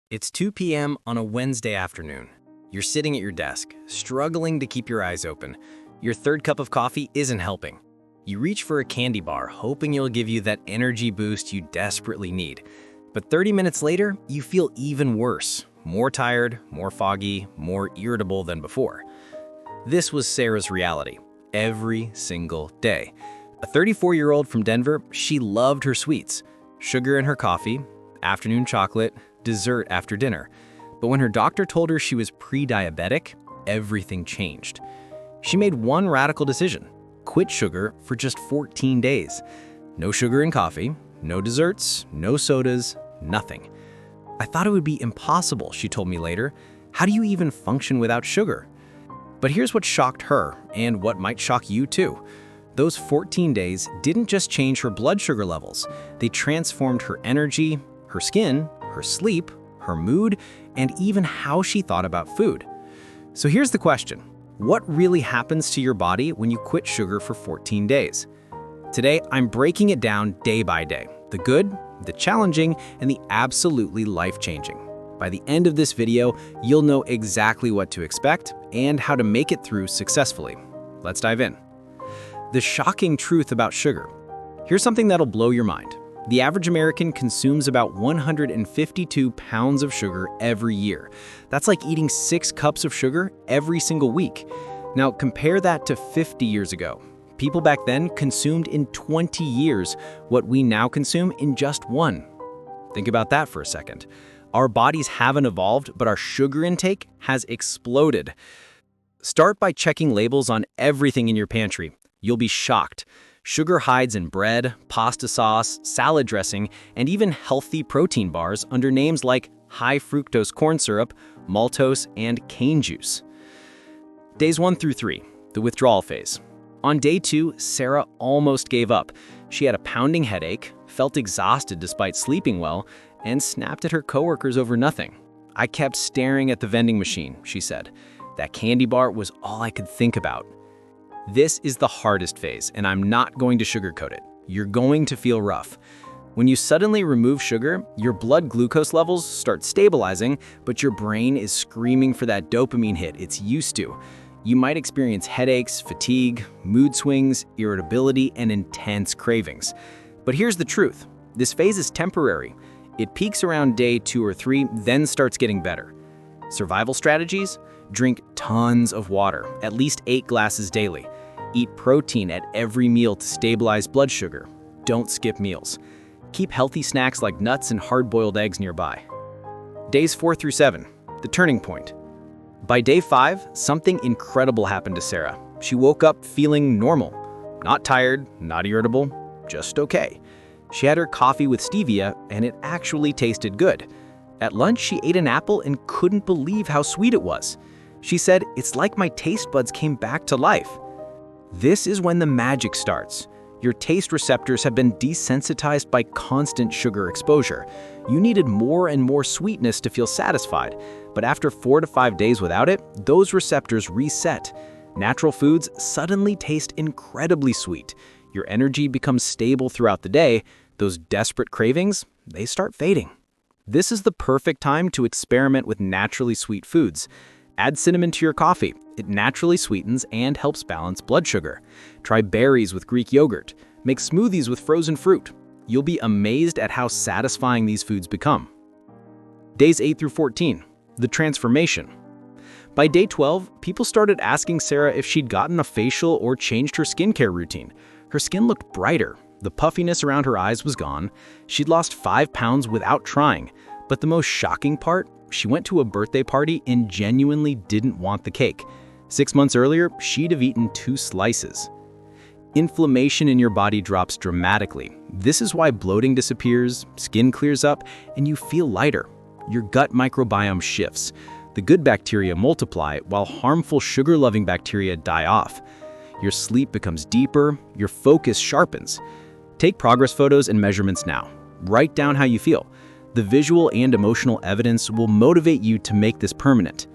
It's 2 p.m. on a Wednesday afternoon. You're sitting at your desk, struggling to keep your eyes open. Your third cup of coffee isn't helping. You reach for a candy bar, hoping it'll give you that energy boost you desperately need. But 30 minutes later, you feel even worse. More tired, more foggy, more irritable than before. This was Sarah's reality, every single day. A 34-year-old from Denver, she loved her sweets. Sugar in her coffee, afternoon chocolate, dessert after dinner. But when her doctor told her she was pre-diabetic, everything changed. She made one radical decision: quit sugar for just 14 days. No sugar in coffee, no desserts, no sodas, nothing. "I thought it would be impossible," she told me later. "How do you even function without sugar?" But here's what shocked her, and what might shock you too. Those 14 days didn't just change her blood sugar levels. They transformed her energy, her skin, her sleep, her mood, and even how she thought about food. So here's the question: what really happens to your body when you quit sugar for 14 days? Today, I'm breaking it down day by day. The good, the challenging, and the absolutely life-changing. By the end of this video, you'll know exactly what to expect and how to make it through successfully. Let's dive in. The shocking truth about sugar. Here's something that'll blow your mind. The average American consumes about 152 pounds of sugar every year. That's like eating 6 cups of sugar every single week. Now compare that to 50 years ago. People back then consumed in 20 years what we now consume in just 1. Think about that for a second. Our bodies haven't evolved, but our sugar intake has exploded. Start by checking labels on everything in your pantry. You'll be shocked. Sugar hides in bread, pasta sauce, salad dressing, and even healthy protein bars under names like high fructose corn syrup, maltose, and cane juice. Days 1 through 3, the withdrawal phase. On day 2, Sarah almost gave up. She had a pounding headache, felt exhausted despite sleeping well, and snapped at her coworkers over nothing. "I kept staring at the vending machine," she said. "That candy bar was all I could think about." This is the hardest phase, and I'm not going to sugarcoat it. You're going to feel rough. When you suddenly remove sugar, your blood glucose levels start stabilizing, but your brain is screaming for that dopamine hit it's used to. You might experience headaches, fatigue, mood swings, irritability, and intense cravings. But here's the truth. This phase is temporary. It peaks around day 2 or 3, then starts getting better. Survival strategies? Drink tons of water, at least 8 glasses daily. Eat protein at every meal to stabilize blood sugar. Don't skip meals. Keep healthy snacks like nuts and hard-boiled eggs nearby. Days 4 through 7, the turning point. By day 5, something incredible happened to Sarah. She woke up feeling normal. Not tired, not irritable, just okay. She had her coffee with stevia, and it actually tasted good. At lunch, she ate an apple and couldn't believe how sweet it was. She said, "It's like my taste buds came back to life." This is when the magic starts. Your taste receptors have been desensitized by constant sugar exposure. You needed more and more sweetness to feel satisfied, but after 4 to 5 days without it, those receptors reset. Natural foods suddenly taste incredibly sweet. Your energy becomes stable throughout the day. Those desperate cravings, they start fading. This is the perfect time to experiment with naturally sweet foods. Add cinnamon to your coffee. It naturally sweetens and helps balance blood sugar. Try berries with Greek yogurt. Make smoothies with frozen fruit. You'll be amazed at how satisfying these foods become. Days 8 through 14, the transformation. By day 12, people started asking Sarah if she'd gotten a facial or changed her skincare routine. Her skin looked brighter. The puffiness around her eyes was gone. She'd lost 5 pounds without trying. But the most shocking part, she went to a birthday party and genuinely didn't want the cake. 6 months earlier, she'd have eaten 2 slices. Inflammation in your body drops dramatically. This is why bloating disappears, skin clears up, and you feel lighter. Your gut microbiome shifts. The good bacteria multiply, while harmful sugar-loving bacteria die off. Your sleep becomes deeper, your focus sharpens. Take progress photos and measurements now. Write down how you feel. The visual and emotional evidence will motivate you to make this permanent.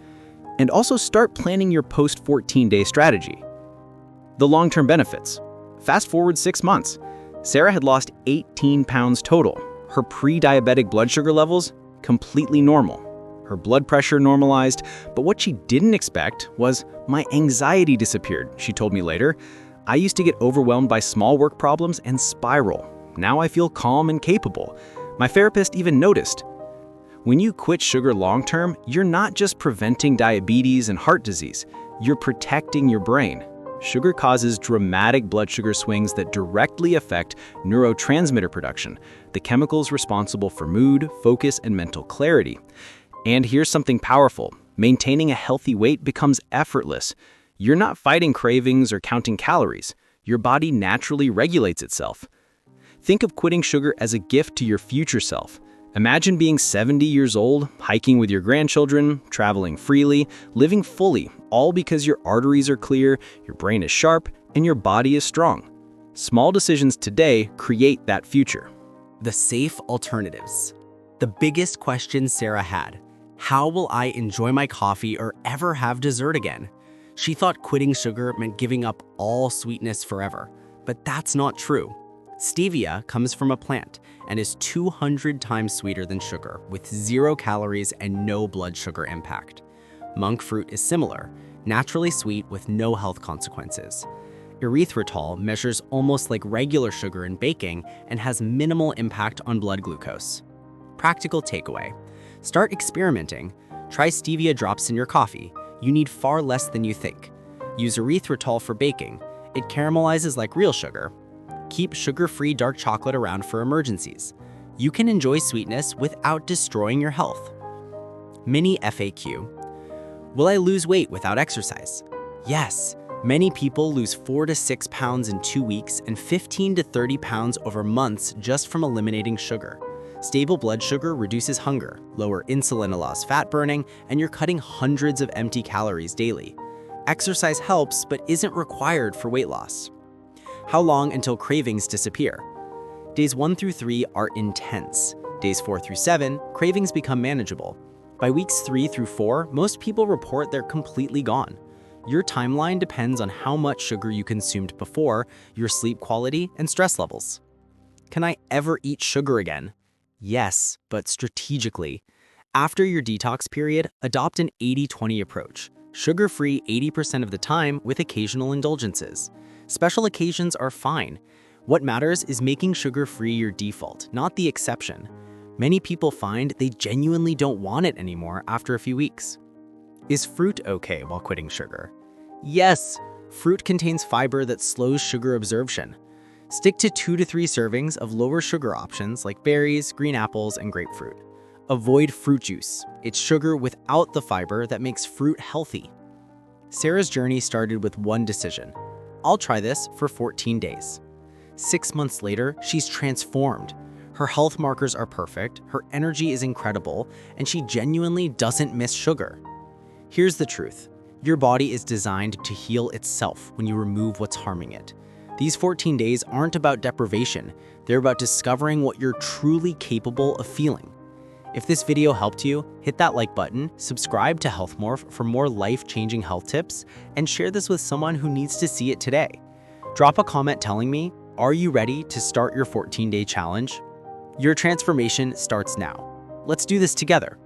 And also start planning your post-14-day strategy. The long-term benefits. Fast forward 6 months. Sarah had lost 18 pounds total. Her pre-diabetic blood sugar levels completely normal. Her blood pressure normalized, but what she didn't expect was my anxiety disappeared, she told me later. I used to get overwhelmed by small work problems and spiral. Now I feel calm and capable. My therapist even noticed. When you quit sugar long-term, you're not just preventing diabetes and heart disease, you're protecting your brain. Sugar causes dramatic blood sugar swings that directly affect neurotransmitter production, the chemicals responsible for mood, focus, and mental clarity. And here's something powerful. Maintaining a healthy weight becomes effortless. You're not fighting cravings or counting calories. Your body naturally regulates itself. Think of quitting sugar as a gift to your future self. Imagine being 70 years old, hiking with your grandchildren, traveling freely, living fully, all because your arteries are clear, your brain is sharp, and your body is strong. Small decisions today create that future. The safe alternatives. The biggest question Sarah had: how will I enjoy my coffee or ever have dessert again? She thought quitting sugar meant giving up all sweetness forever, but that's not true. Stevia comes from a plant and is 200 times sweeter than sugar, with 0 calories and no blood sugar impact. Monk fruit is similar, naturally sweet with no health consequences. Erythritol measures almost like regular sugar in baking and has minimal impact on blood glucose. Practical takeaway: start experimenting. Try stevia drops in your coffee. You need far less than you think. Use erythritol for baking. It caramelizes like real sugar. Keep sugar-free dark chocolate around for emergencies. You can enjoy sweetness without destroying your health. Mini FAQ. Will I lose weight without exercise? Yes. Many people lose 4 to 6 pounds in 2 weeks and 15 to 30 pounds over months just from eliminating sugar. Stable blood sugar reduces hunger, lower insulin allows fat burning, and you're cutting hundreds of empty calories daily. Exercise helps, but isn't required for weight loss. How long until cravings disappear? Days 1 through 3 are intense. Days 4 through 7, cravings become manageable. By weeks 3 through 4, most people report they're completely gone. Your timeline depends on how much sugar you consumed before, your sleep quality, and stress levels. Can I ever eat sugar again? Yes, but strategically. After your detox period, adopt an 80-20 approach. Sugar-free 80% of the time with occasional indulgences. Special occasions are fine. What matters is making sugar-free your default, not the exception. Many people find they genuinely don't want it anymore after a few weeks. Is fruit okay while quitting sugar? Yes, fruit contains fiber that slows sugar absorption. Stick to 2 to 3 servings of lower sugar options like berries, green apples, and grapefruit. Avoid fruit juice. It's sugar without the fiber that makes fruit healthy. Sarah's journey started with one decision. I'll try this for 14 days. 6 months later, she's transformed. Her health markers are perfect, her energy is incredible, and she genuinely doesn't miss sugar. Here's the truth. Your body is designed to heal itself when you remove what's harming it. These 14 days aren't about deprivation. They're about discovering what you're truly capable of feeling. If this video helped you, hit that like button, subscribe to Health Morph for more life-changing health tips, and share this with someone who needs to see it today. Drop a comment telling me, are you ready to start your 14-day challenge? Your transformation starts now. Let's do this together.